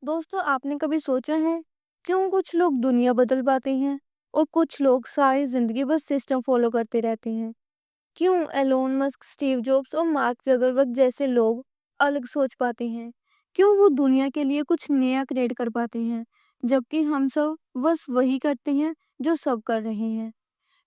दोस्तों, आपने कभी सोचा है क्यों कुछ लोग दुनिया बदल पाते हैं और कुछ लोग सारी जिंदगी बस सिस्टम फॉलो करते रहते हैं? क्यों एलोन मस्क, स्टीव जॉब्स और मार्क जगरबर्ग जैसे लोग अलग सोच पाते हैं? क्यों वो दुनिया के लिए कुछ नया क्रिएट कर पाते हैं, जबकि हम सब बस वही करते हैं जो सब कर रहे हैं?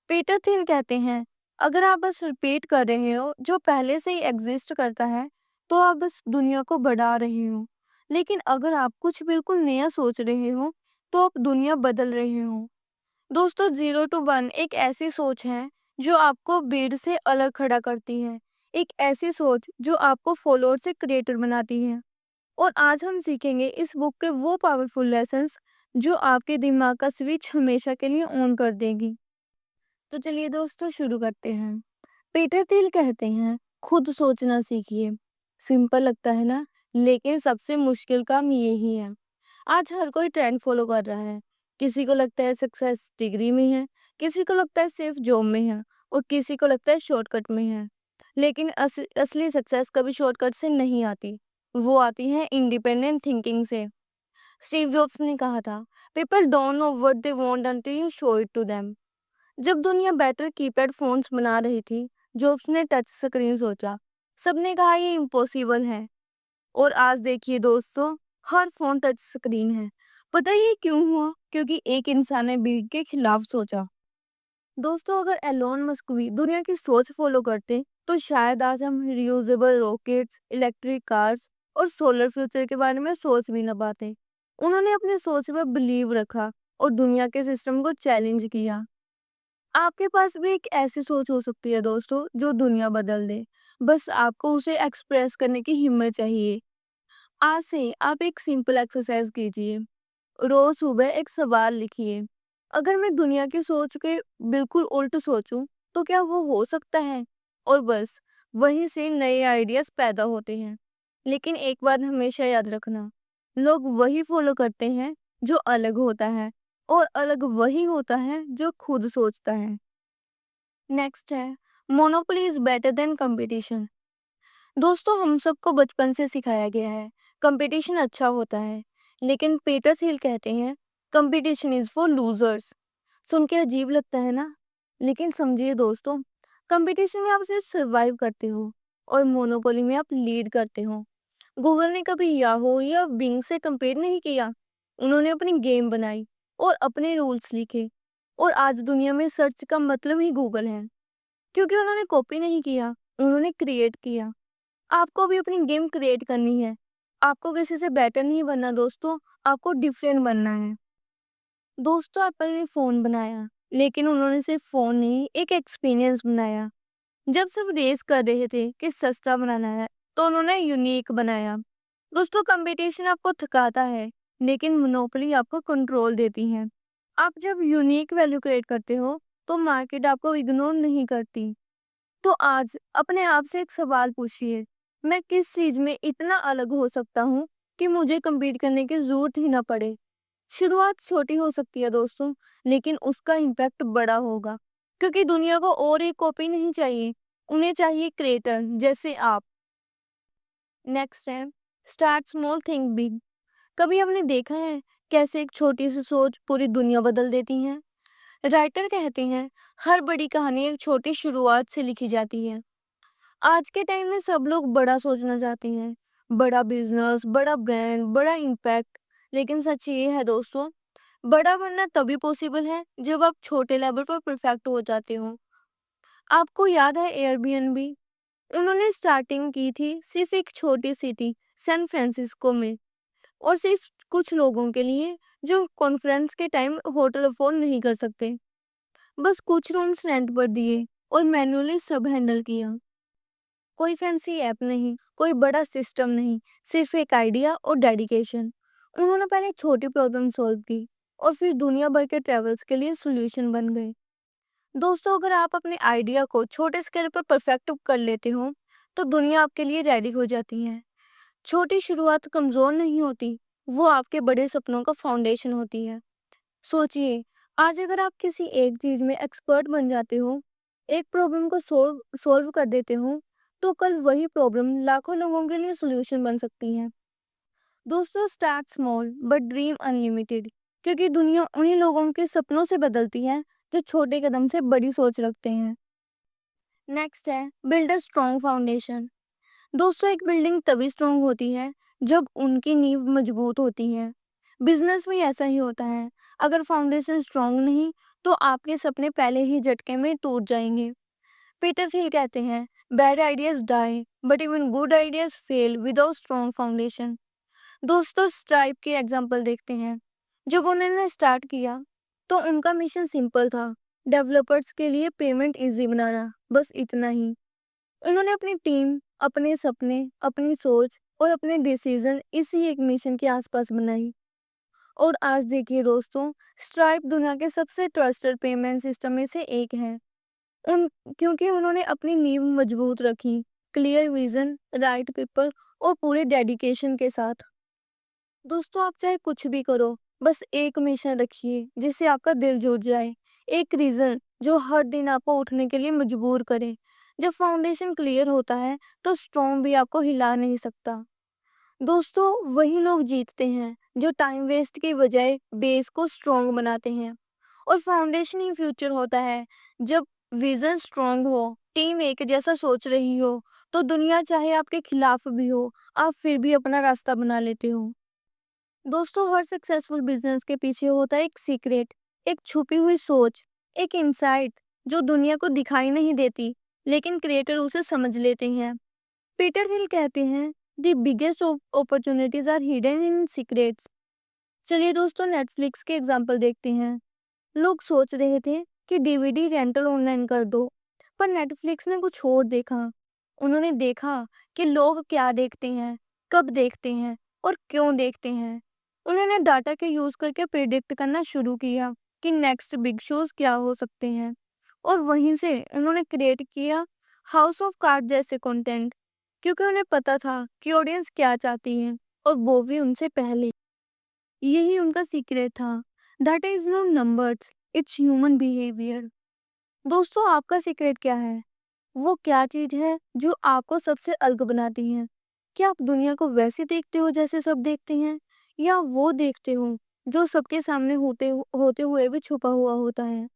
पीटर थिल कहते हैं, अगर आप बस रिपीट कर रहे हो जो पहले से ही एग्जिस्ट करता है, तो आप बस दुनिया को बढ़ा रहे हो। लेकिन अगर आप कुछ बिल्कुल नया सोच रहे हो, तो आप दुनिया बदल रहे हो। दोस्तों, 0 to 1 एक ऐसी सोच है जो आपको भीड़ से अलग खड़ा करती है। एक ऐसी सोच जो आपको फॉलोअर से क्रिएटर बनाती है। और आज हम सीखेंगे इस बुक के वो पावरफुल लेसन्स जो आपके दिमाग का स्विच हमेशा के लिए ऑन कर देगी। तो चलिए दोस्तों, शुरू करते हैं। पीटर थिल कहते हैं, खुद सोचना सीखिए। सिंपल लगता है ना, लेकिन सबसे मुश्किल काम यही है। आज हर कोई ट्रेंड फॉलो कर रहा है। किसी को लगता है सक्सेस डिग्री में है, किसी को लगता है सिर्फ जॉब में है, और किसी को लगता है शॉर्टकट में है। लेकिन असली सक्सेस कभी शॉर्टकट से नहीं आती। वो आती है इंडिपेंडेंट थिंकिंग से। स्टीव जॉब्स ने कहा था, people don't know what they want until you show it to them. जब दुनिया बैटर कीपैड फोन्स बना रही थी, जॉब्स ने टच स्क्रीन सोचा। सबने कहा ये इम्पॉसिबल है। और आज देखिए दोस्तों, हर फोन टच स्क्रीन है। पता है ये क्यों हुआ? क्योंकि एक इंसान ने भीड़ के खिलाफ सोचा। दोस्तों, अगर एलोन मस्क भी दुनिया की सोच फॉलो करते, तो शायद आज हम रियूजेबल रॉकेट्स, इलेक्ट्रिक कार्स और सोलर फ्यूचर के बारे में सोच भी न पाते। उन्होंने अपनी सोच पर बिलीव रखा और दुनिया के सिस्टम को चैलेंज किया। आपके पास भी एक ऐसी सोच हो सकती है दोस्तों, जो दुनिया बदल दे। बस आपको उसे एक्सप्रेस करने की हिम्मत चाहिए। आज से आप एक सिंपल एक्सरसाइज कीजिए। रोज सुबह एक सवाल लिखिए, अगर मैं दुनिया की सोच के बिल्कुल उल्ट सोचूं, तो क्या वो हो सकता है? और बस वहीं से नए आइडियाज पैदा होते हैं। लेकिन एक बात हमेशा याद रखना, लोग वही फॉलो करते हैं जो अलग होता है, और अलग वही होता है जो खुद सोचता है। नेक्स्ट है, monopoly is better than competition. दोस्तों, हम सबको बचपन से सिखाया गया है कंपटीशन अच्छा होता है, लेकिन पीटर थिल कहते हैं कंपटीशन इज फॉर लूजर्स। सुन के अजीब लगता है ना, लेकिन समझिए दोस्तों, कंपटीशन में आप सिर्फ सरवाइव करते हो, और मोनोपोली में आप लीड करते हो। गूगल ने कभी याहू या बिंग से कंपेयर नहीं किया। उन्होंने अपनी गेम बनाई और अपने रूल्स लिखे, और आज दुनिया में सर्च का मतलब ही गूगल है। क्योंकि उन्होंने कॉपी नहीं किया, उन्होंने क्रिएट किया। आपको भी अपनी गेम क्रिएट करनी है। आपको किसी से बेटर नहीं बनना दोस्तों, आपको डिफरेंट बनना है। दोस्तों, एप्पल ने फोन बनाया, लेकिन उन्होंने सिर्फ फोन नहीं, एक एक्सपीरियंस बनाया। जब सब रेस कर रहे थे कि सस्ता बनाना है, तो उन्होंने यूनिक बनाया। दोस्तों, कंपटीशन आपको थकाता है, लेकिन मोनोपोली आपको कंट्रोल देती है। आप जब यूनिक वैल्यू क्रिएट करते हो, तो मार्केट आपको इग्नोर नहीं करती। तो आज अपने आप से एक सवाल पूछिए, मैं किस चीज में इतना अलग हो सकता हूँ कि मुझे compete करने की जरूरत ही ना पड़े? शुरुआत छोटी हो सकती है दोस्तों, लेकिन उसका इम्पैक्ट बड़ा होगा। क्योंकि दुनिया को और एक कॉपी नहीं चाहिए, उन्हें चाहिए क्रिएटर जैसे आप। नेक्स्ट है, स्टार्ट स्मॉल थिंक बिग। कभी हमने देखा है कैसे एक छोटी सी सोच पूरी दुनिया बदल देती है? राइटर कहते हैं, हर बड़ी कहानी एक छोटी शुरुआत से लिखी जाती है। आज के टाइम में सब लोग बड़ा सोचना चाहते हैं, बड़ा बिजनेस, बड़ा ब्रांड, बड़ा इम्पैक्ट। लेकिन सच ये है दोस्तों, बड़ा बनना तभी पॉसिबल है जब आप छोटे लेवल पर परफेक्ट हो जाते हो। आपको याद है एयरबीएनबी? उन्होंने स्टार्टिंग की थी सिर्फ एक छोटी सिटी, सैन फ्रांसिस्को में, और सिर्फ कुछ लोगों के लिए जो कॉन्फ्रेंस के टाइम होटल अफोर्ड नहीं कर सकते। बस कुछ रूम्स रेंट पर दिए और मैन्युअली सब हैंडल किया। कोई फैंसी ऐप नहीं, कोई बड़ा सिस्टम नहीं, सिर्फ एक आइडिया और डेडिकेशन। उन्होंने पहले एक छोटी प्रॉब्लम सॉल्व की, और फिर दुनिया भर के ट्रेवल्स के लिए सॉल्यूशन बन गए। दोस्तों, अगर आप अपने आइडिया को छोटे स्केल पर परफेक्ट कर लेते हो, तो दुनिया आपके लिए रेडी हो जाती है। छोटी शुरुआत कमजोर नहीं होती, वो आपके बड़े सपनों का फाउंडेशन होती है। सोचिए, आज अगर आप किसी एक चीज में एक्सपर्ट बन जाते हो, एक प्रॉब्लम को सोल्व सॉल्व कर देते हो, तो कल वही प्रॉब्लम लाखों लोगों के लिए सॉल्यूशन बन सकती है। दोस्तों, start small but dream unlimited, क्योंकि दुनिया उन्हीं लोगों के सपनों से बदलती है जो छोटे कदम से बड़ी सोच रखते हैं। नेक्स्ट है बिल्ड अ स्ट्रॉन्ग फाउंडेशन। दोस्तों, एक बिल्डिंग तभी स्ट्रॉन्ग होती है जब उनकी नींव मजबूत होती है। बिजनेस में ऐसा ही होता है। अगर फाउंडेशन स्ट्रॉन्ग नहीं तो आपके सपने पहले ही झटके में टूट जाएंगे। पीटर थिल कहते हैं, bad ideas die but even good ideas fail without strong foundation. दोस्तों, स्ट्राइप की एग्जांपल देखते हैं। जब उन्होंने स्टार्ट किया तो उनका मिशन सिंपल था, डेवलपर्स के लिए पेमेंट इजी बनाना, बस इतना ही। उन्होंने अपनी टीम, अपने सपने, अपनी सोच और अपने डिसीजन इसी एक मिशन के आसपास बनाई। और आज देखिए दोस्तों, स्ट्राइप दुनिया के सबसे ट्रस्टेड पेमेंट सिस्टम में से एक है। उन क्योंकि उन्होंने अपनी नींव मजबूत रखी, क्लियर विजन, राइट पीपल और पूरे डेडिकेशन के साथ। दोस्तों, आप चाहे कुछ भी करो, बस एक मिशन रखिए जिससे आपका दिल जुड़ जाए, एक रीजन जो हर दिन आपको उठने के लिए मजबूर करे। जब फाउंडेशन क्लियर होता है तो स्टॉर्म भी आपको हिला नहीं सकता। दोस्तों, वही लोग जीतते हैं जो टाइम वेस्ट के बजाय बेस को स्ट्रॉन्ग बनाते हैं। और फाउंडेशन ही फ्यूचर होता है। जब विजन स्ट्रॉन्ग हो, टीम एक जैसा सोच रही हो, तो दुनिया चाहे आपके खिलाफ भी हो, आप फिर भी अपना रास्ता बना लेते हो। दोस्तों, हर सक्सेसफुल बिजनेस के पीछे होता है एक सीक्रेट, एक छुपी हुई सोच, एक इंसाइट जो दुनिया को दिखाई नहीं देती, लेकिन क्रिएटर उसे समझ लेते हैं। पीटर थिल कहते हैं, the biggest opportunities are hidden in secrets. चलिए दोस्तों, नेटफ्लिक्स के एग्जाम्पल देखते हैं। लोग सोच रहे थे कि डीवीडी रेंटल ऑनलाइन कर दो, पर नेटफ्लिक्स ने कुछ और देखा। उन्होंने देखा कि लोग क्या देखते हैं, कब देखते हैं और क्यों देखते हैं। उन्होंने डाटा के यूज करके प्रिडिक्ट करना शुरू किया कि नेक्स्ट बिग शोज क्या हो सकते हैं। और वहीं से उन्होंने क्रिएट किया हाउस ऑफ कार्ड जैसे कंटेंट, क्योंकि उन्हें पता था कि ऑडियंस क्या चाहती है, और वो भी उनसे पहले। यही उनका सीक्रेट था। Data is no numbers, it's human behaviour. दोस्तों, आपका सीक्रेट क्या है? वो क्या चीज है जो आपको सबसे अलग बनाती है? क्या आप दुनिया को वैसे देखते हो जैसे सब देखते हैं, या वो देखते हो जो सबके सामने होते हुए भी छुपा हुआ होता है?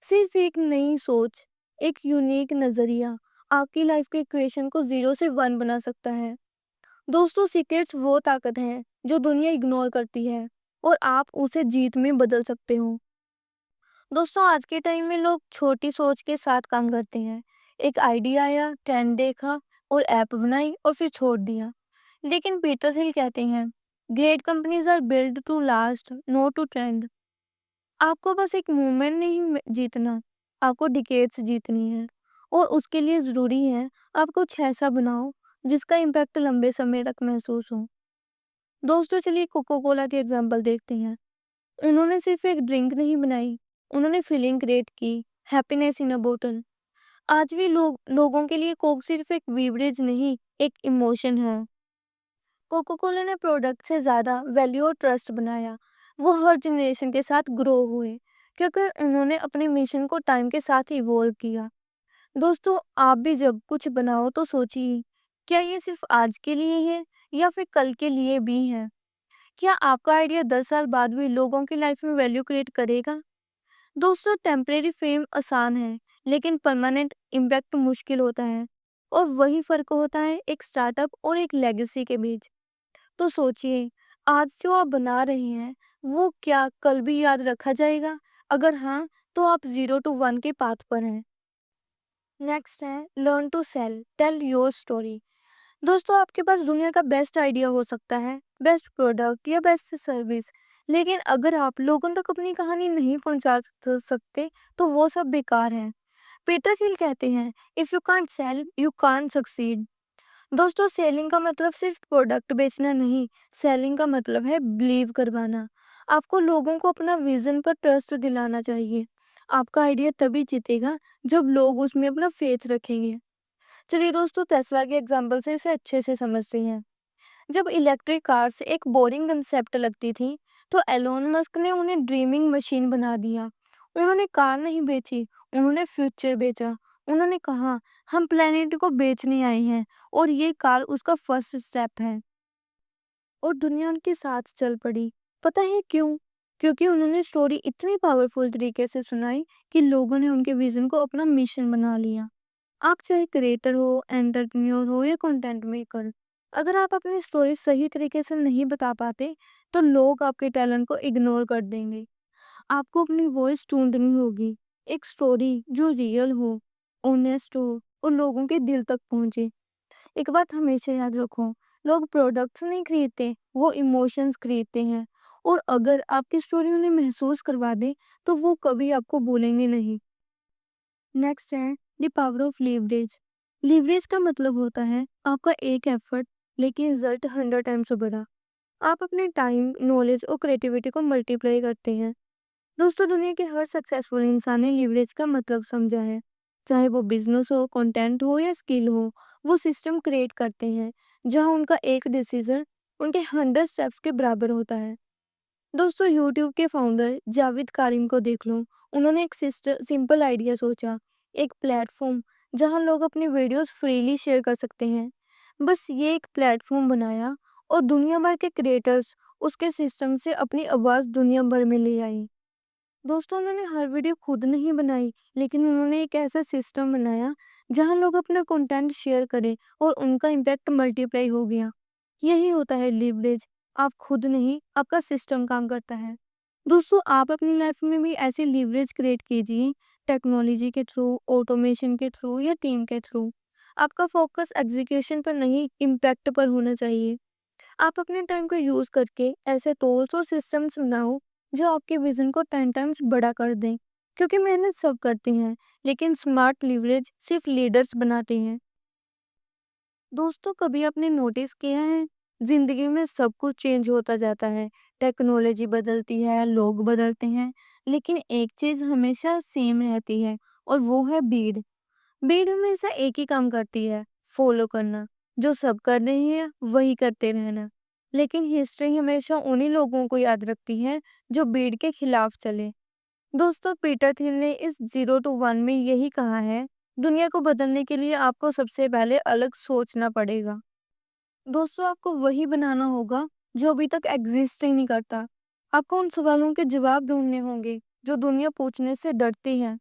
सिर्फ एक नई सोच, एक यूनिक नजरिया आपकी लाइफ के इक्वेशन को 0 से 1 बना सकता है। दोस्तों, सीक्रेट्स वो ताकत है जो दुनिया इग्नोर करती है, और आप उसे जीत में बदल सकते हो। दोस्तों, आज के टाइम में लोग छोटी सोच के साथ काम करते हैं। एक आइडिया आया, ट्रेंड देखा और ऐप बनाई और फिर छोड़ दिया। लेकिन पीटर हिल कहते हैं, great companies are build to last, not to trend. आपको बस एक मूवमेंट नहीं जीतना, आपको डिकेड्स जीतनी है। और उसके लिए जरूरी है आप कुछ ऐसा बनाओ जिसका इम्पैक्ट लंबे समय तक महसूस हो। दोस्तों, चलिए कोको कोला के एग्जाम्पल देखते हैं। उन्होंने सिर्फ एक ड्रिंक नहीं बनाई, उन्होंने फीलिंग क्रिएट की, हैप्पीनेस इन अ बोतल। आज भी लोगों के लिए कोक सिर्फ एक बीवरेज नहीं, एक इमोशन है। कोको कोला ने प्रोडक्ट से ज्यादा वैल्यू और ट्रस्ट बनाया। वो हर जनरेशन के साथ ग्रो हुए, क्योंकि उन्होंने अपने मिशन को टाइम के साथ इवॉल्व किया। दोस्तों, आप भी जब कुछ बनाओ तो सोचिए, क्या ये सिर्फ आज के लिए है या फिर कल के लिए भी है? क्या आपका आइडिया 10 साल बाद भी लोगों की लाइफ में वैल्यू क्रिएट करेगा? दोस्तों, टेम्परेरी फेम आसान है, लेकिन परमानेंट इम्पैक्ट मुश्किल होता है। और वही फर्क होता है एक स्टार्टअप और एक लेगेसी के बीच। तो सोचिए, आज जो आप बना रहे हैं वो क्या कल भी याद रखा जाएगा? अगर हाँ, तो आप 0 to 1 के पाथ पर हैं। नेक्स्ट है learn to sell, tell your story. दोस्तों, आपके पास दुनिया का बेस्ट आइडिया हो सकता है, बेस्ट प्रोडक्ट या बेस्ट सर्विस, लेकिन अगर आप लोगों तक अपनी कहानी नहीं पहुंचा सकते तो वो सब बेकार है। पीटर थिल कहते हैं, if you can't sell you can't succeed. दोस्तों, सेलिंग का मतलब सिर्फ प्रोडक्ट बेचना नहीं, सेलिंग का मतलब है बिलीव करवाना। आपको लोगों को अपना विजन पर ट्रस्ट दिलाना चाहिए। आपका आइडिया तभी जीतेगा जब लोग उसमें अपना फेथ रखेंगे। चलिए दोस्तों, टेस्ला के एग्जाम्पल से इसे अच्छे से समझते हैं। जब इलेक्ट्रिक कार्स एक बोरिंग कंसेप्ट लगती थी, तो एलोन मस्क ने उन्हें ड्रीमिंग मशीन बना दिया। उन्होंने कार नहीं बेची, उन्होंने फ्यूचर बेचा। उन्होंने कहा, हम प्लेनेट को बेचने आए हैं और ये कार उसका फर्स्ट स्टेप है। और दुनिया उनके साथ चल पड़ी। पता है क्यों? क्योंकि उन्होंने स्टोरी इतनी पावरफुल तरीके से सुनाई कि लोगों ने उनके विजन को अपना मिशन बना लिया। आप चाहे क्रिएटर हो, एंटरप्रेन्योर हो या कंटेंट मेकर, अगर आप अपनी स्टोरी सही तरीके से नहीं बता पाते, तो लोग आपके टैलेंट को इग्नोर कर देंगे। आपको अपनी वॉइस ढूंढनी होगी, एक स्टोरी जो रियल हो, ऑनेस्ट हो और लोगों के दिल तक पहुंचे। एक बात हमेशा याद रखो, लोग प्रोडक्ट्स नहीं खरीदते, वो इमोशंस खरीदते हैं। और अगर आपकी स्टोरी उन्हें महसूस करवा दे, तो वो कभी आपको भूलेंगे नहीं। नेक्स्ट है the power of leverage. Leverage का मतलब होता है आपका एक एफर्ट लेकिन रिजल्ट 100 टाइम्स से बड़ा। आप अपने टाइम, नॉलेज और क्रिएटिविटी को मल्टीप्लाई करते हैं। दोस्तों, दुनिया के हर सक्सेसफुल इंसान ने लीवरेज का मतलब समझा है। चाहे वो बिजनेस हो, कंटेंट हो या स्किल हो, वो सिस्टम क्रिएट करते हैं जहां उनका एक डिसीजन उनके 100 स्टेप्स के बराबर होता है। दोस्तों, यूट्यूब के फाउंडर जावेद कारिम को देख लो। उन्होंने एक सिंपल आइडिया सोचा, एक प्लेटफॉर्म जहां लोग अपनी वीडियोस फ्रीली शेयर कर सकते हैं। बस ये एक प्लेटफॉर्म बनाया और दुनिया भर के क्रिएटर्स उसके सिस्टम से अपनी आवाज़ दुनिया भर में ले आई। दोस्तों, उन्होंने हर वीडियो खुद नहीं बनाई, लेकिन उन्होंने एक ऐसा सिस्टम बनाया जहां लोग अपना कंटेंट शेयर करें और उनका इम्पैक्ट मल्टीप्लाई हो गया। यही होता है लीवरेज। आप खुद नहीं, आपका सिस्टम काम करता है। दोस्तों, आप अपनी लाइफ में भी ऐसे लीवरेज क्रिएट कीजिए, टेक्नोलॉजी के थ्रू, ऑटोमेशन के थ्रू या टीम के थ्रू। आपका फोकस एग्जीक्यूशन पर नहीं, इम्पैक्ट पर होना चाहिए। आप अपने टाइम को यूज करके ऐसे टूल्स और सिस्टम्स बनाओ जो आपके विजन को 10 टाइम्स बड़ा कर दें। क्योंकि मेहनत सब करते हैं, लेकिन स्मार्ट लीवरेज सिर्फ लीडर्स बनाते हैं। दोस्तों, कभी आपने नोटिस किया है, जिंदगी में सब कुछ चेंज होता जाता है। टेक्नोलॉजी बदलती है, लोग बदलते हैं, लेकिन एक चीज हमेशा सेम रहती है, और वो है भीड़। भीड़ हमेशा एक ही काम करती है, फॉलो करना। जो सब कर रहे हैं वही करते रहना। लेकिन हिस्ट्री हमेशा उन्हीं लोगों को याद रखती है जो भीड़ के खिलाफ चले। दोस्तों, पीटर थिल ने इस 0 to 1 में यही कहा है, दुनिया को बदलने के लिए आपको सबसे पहले अलग सोचना पड़ेगा। दोस्तों, आपको वही बनाना होगा जो अभी तक एग्जिस्ट ही नहीं करता। आपको उन सवालों के जवाब ढूंढने होंगे जो दुनिया पूछने से डरती है।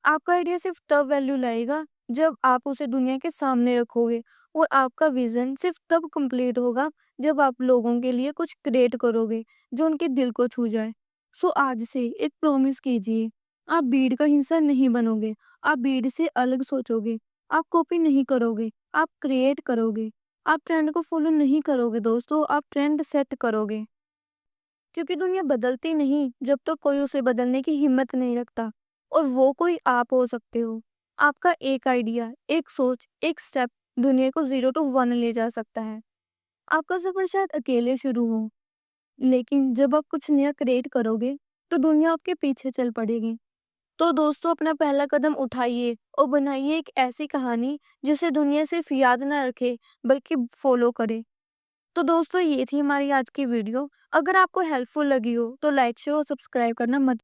आपका आइडिया सिर्फ तब वैल्यू लाएगा जब आप उसे दुनिया के सामने रखोगे, और आपका विजन सिर्फ तब कंप्लीट होगा जब आप लोगों के लिए कुछ क्रिएट करोगे जो उनके दिल को छू जाए। सो आज से एक प्रॉमिस कीजिए, आप भीड़ का हिस्सा नहीं बनोगे, आप भीड़ से अलग सोचोगे, आप कॉपी नहीं करोगे, आप क्रिएट करोगे। आप ट्रेंड को फॉलो नहीं करोगे दोस्तों, आप ट्रेंड सेट करोगे। क्योंकि दुनिया बदलती नहीं जब तक कोई उसे बदलने की हिम्मत नहीं रखता, और वो कोई आप हो सकते हो। आपका एक आइडिया, एक सोच, एक स्टेप दुनिया को 0 to 1 ले जा सकता है। आपका सफर शायद अकेले शुरू हो, लेकिन जब आप कुछ नया क्रिएट करोगे तो दुनिया आपके पीछे चल पड़ेगी। तो दोस्तों, अपना पहला कदम उठाइए और बनाइए एक ऐसी कहानी जिसे दुनिया सिर्फ याद ना रखे, बल्कि फॉलो करे। तो दोस्तों, ये थी हमारी आज की वीडियो। अगर आपको हेल्पफुल लगी हो तो लाइक, शेयर और सब्सक्राइब करना मत